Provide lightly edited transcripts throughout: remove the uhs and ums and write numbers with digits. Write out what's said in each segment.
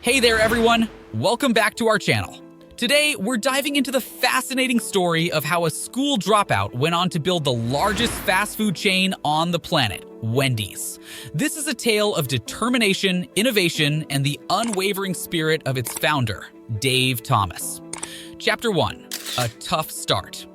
Hey there everyone, welcome back to our channel. Today, we're diving into the fascinating story of how a school dropout went on to build the largest fast food chain on the planet, Wendy's. This is a tale of determination, innovation, and the unwavering spirit of its founder, Dave Thomas. Chapter 1, a tough start.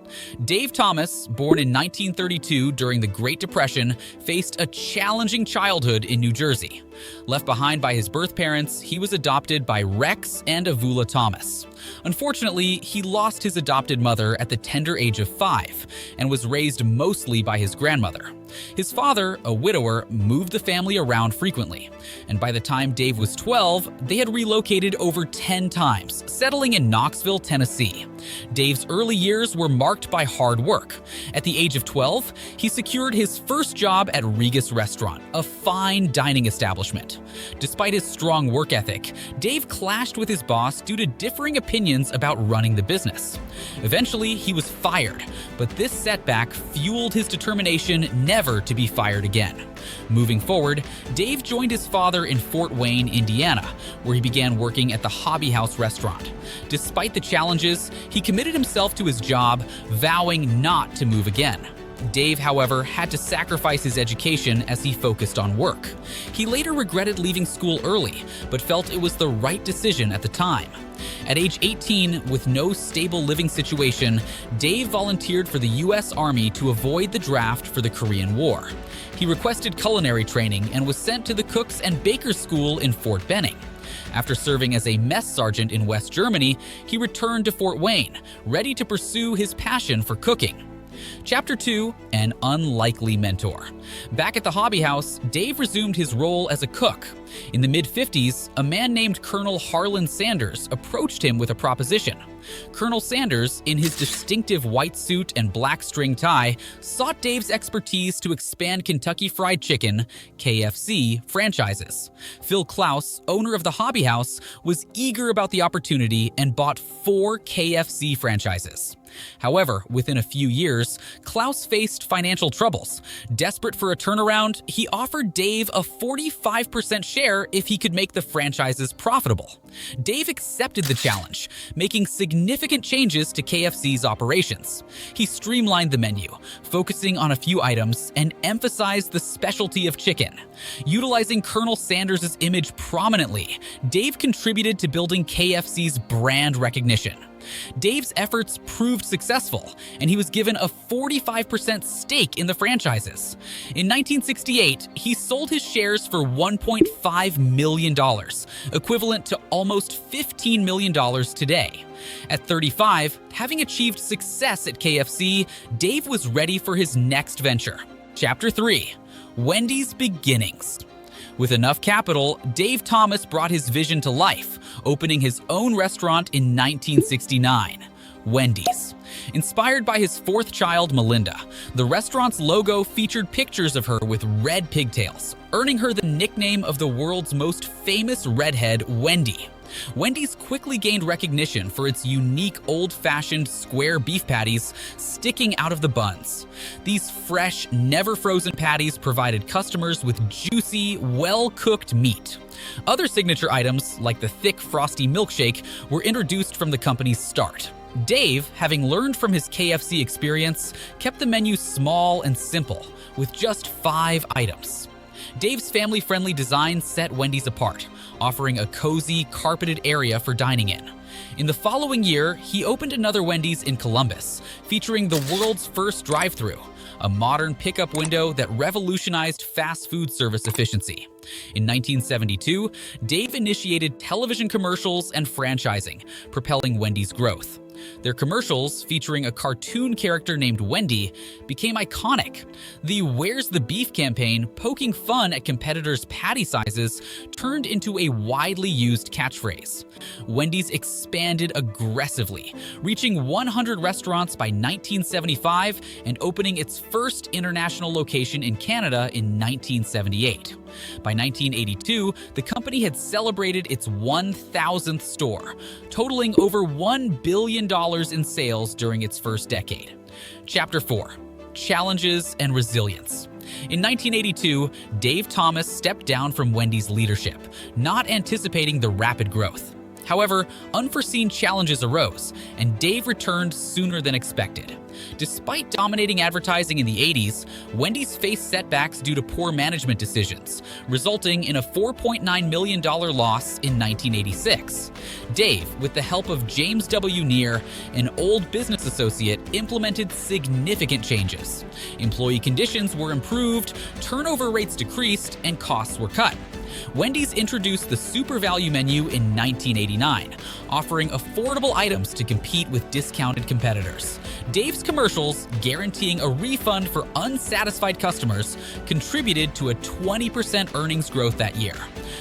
Dave Thomas, born in 1932 during the Great Depression, faced a challenging childhood in New Jersey. Left behind by his birth parents, he was adopted by Rex and Avula Thomas. Unfortunately, he lost his adopted mother at the tender age of 5 and was raised mostly by his grandmother. His father, a widower, moved the family around frequently, and by the time Dave was 12, they had relocated over 10 times, settling in Knoxville, Tennessee. Dave's early years were marked by hard work. At the age of 12, he secured his first job at Regus Restaurant, a fine dining establishment. Despite his strong work ethic, Dave clashed with his boss due to differing opinions about running the business. Eventually, he was fired, but this setback fueled his determination never to be fired again. Moving forward, Dave joined his father in Fort Wayne, Indiana, where he began working at the Hobby House restaurant. Despite the challenges, he committed himself to his job, vowing not to move again. Dave, however, had to sacrifice his education as he focused on work. He later regretted leaving school early, but felt it was the right decision at the time. At age 18, with no stable living situation, Dave volunteered for the U.S. Army to avoid the draft for the Korean War. He requested culinary training and was sent to the Cooks and Bakers School in Fort Benning. After serving as a mess sergeant in West Germany, he returned to Fort Wayne, ready to pursue his passion for cooking. Chapter 2, an unlikely mentor. Back at the Hobby House, Dave resumed his role as a cook. In the mid-50s, a man named Colonel Harlan Sanders approached him with a proposition. Colonel Sanders, in his distinctive white suit and black string tie, sought Dave's expertise to expand Kentucky Fried Chicken, KFC, franchises. Phil Klaus, owner of the Hobby House, was eager about the opportunity and bought 4 KFC franchises. However, within a few years, Klaus faced financial troubles. Desperate for a turnaround, he offered Dave a 45% share if he could make the franchises profitable. Dave accepted the challenge, making significant changes to KFC's operations. He streamlined the menu, focusing on a few items, and emphasized the specialty of chicken. Utilizing Colonel Sanders' image prominently, Dave contributed to building KFC's brand recognition. Dave's efforts proved successful, and he was given a 45% stake in the franchises. In 1968, he sold his shares for $1.5 million, equivalent to almost $15 million today. At 35, having achieved success at KFC, Dave was ready for his next venture. Chapter 3, Wendy's beginnings. With enough capital, Dave Thomas brought his vision to life, opening his own restaurant in 1969, Wendy's. Inspired by his 4th child, Melinda, the restaurant's logo featured pictures of her with red pigtails, earning her the nickname of the world's most famous redhead, Wendy. Wendy's quickly gained recognition for its unique old-fashioned square beef patties sticking out of the buns. These fresh, never-frozen patties provided customers with juicy, well-cooked meat. Other signature items, like the thick, frosty milkshake, were introduced from the company's start. Dave, having learned from his KFC experience, kept the menu small and simple, with just 5 items. Dave's family-friendly design set Wendy's apart, offering a cozy, carpeted area for dining in. In the following year, he opened another Wendy's in Columbus, featuring the world's first drive-thru, a modern pickup window that revolutionized fast food service efficiency. In 1972, Dave initiated television commercials and franchising, propelling Wendy's growth. Their commercials, featuring a cartoon character named Wendy, became iconic. The "Where's the Beef" campaign, poking fun at competitors' patty sizes, turned into a widely used catchphrase. Wendy's expanded aggressively, reaching 100 restaurants by 1975 and opening its first international location in Canada in 1978. By 1982, the company had celebrated its 1,000th store, totaling over $1 billion in sales during its first decade. Chapter 4, Challenges and Resilience. In 1982, Dave Thomas stepped down from Wendy's leadership, not anticipating the rapid growth. However, unforeseen challenges arose, and Dave returned sooner than expected. Despite dominating advertising in the 80s, Wendy's faced setbacks due to poor management decisions, resulting in a $4.9 million loss in 1986. Dave, with the help of James W. Neer, an old business associate, implemented significant changes. Employee conditions were improved, turnover rates decreased, and costs were cut. Wendy's introduced the Super Value menu in 1989, offering affordable items to compete with discounted competitors. Dave's commercials, guaranteeing a refund for unsatisfied customers, contributed to a 20% earnings growth that year.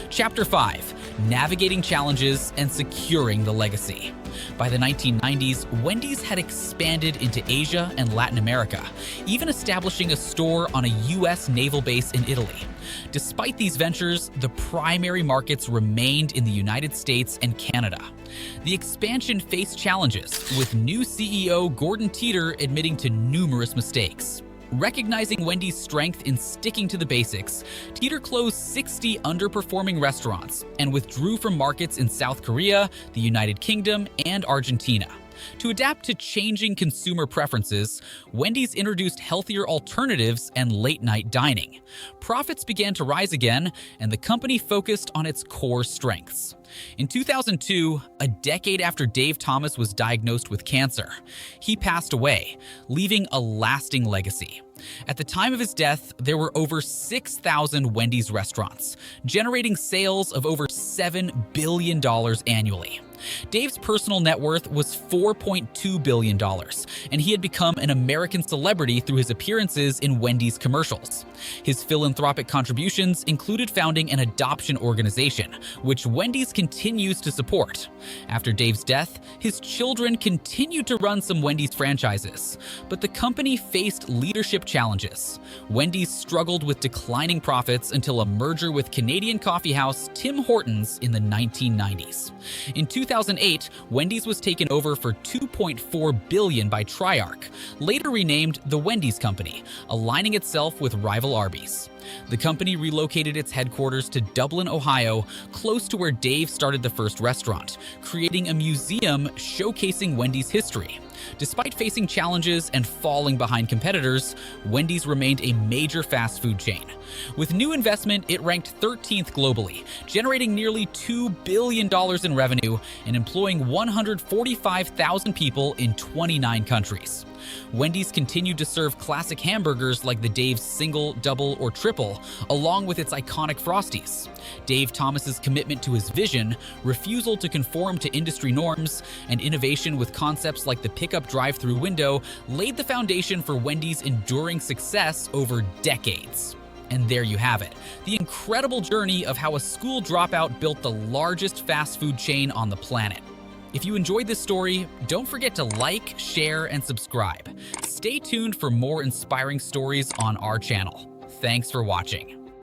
Chapter 5: Navigating Challenges and Securing the Legacy. By the 1990s, Wendy's had expanded into Asia and Latin America, even establishing a store on a U.S. naval base in Italy. Despite these ventures, the primary markets remained in the United States and Canada. The expansion faced challenges, with new CEO Gordon Teeter admitting to numerous mistakes. Recognizing Wendy's strength in sticking to the basics, Teeter closed 60 underperforming restaurants and withdrew from markets in South Korea, the United Kingdom, and Argentina. To adapt to changing consumer preferences, Wendy's introduced healthier alternatives and late-night dining. Profits began to rise again, and the company focused on its core strengths. In 2002, a decade after Dave Thomas was diagnosed with cancer, he passed away, leaving a lasting legacy. At the time of his death, there were over 6,000 Wendy's restaurants, generating sales of over $7 billion annually. Dave's personal net worth was $4.2 billion, and he had become an American celebrity through his appearances in Wendy's commercials. His philanthropic contributions included founding an adoption organization, which Wendy's continues to support. After Dave's death, his children continued to run some Wendy's franchises, but the company faced leadership challenges. Wendy's struggled with declining profits until a merger with Canadian coffeehouse Tim Hortons in the 1990s. In 2008, Wendy's was taken over for $2.4 billion by Triarch, later renamed the Wendy's Company, aligning itself with rival Arby's. The company relocated its headquarters to Dublin, Ohio, close to where Dave started the first restaurant, creating a museum showcasing Wendy's history. Despite facing challenges and falling behind competitors, Wendy's remained a major fast food chain. With new investment, it ranked 13th globally, generating nearly $2 billion in revenue and employing 145,000 people in 29 countries. Wendy's continued to serve classic hamburgers like the Dave's Single, Double, or Triple, along with its iconic Frosties. Dave Thomas's commitment to his vision, refusal to conform to industry norms, and innovation with concepts like the pickup drive-through window laid the foundation for Wendy's enduring success over decades. And there you have it, the incredible journey of how a school dropout built the largest fast food chain on the planet. If you enjoyed this story, don't forget to like, share, and subscribe. Stay tuned for more inspiring stories on our channel. Thanks for watching.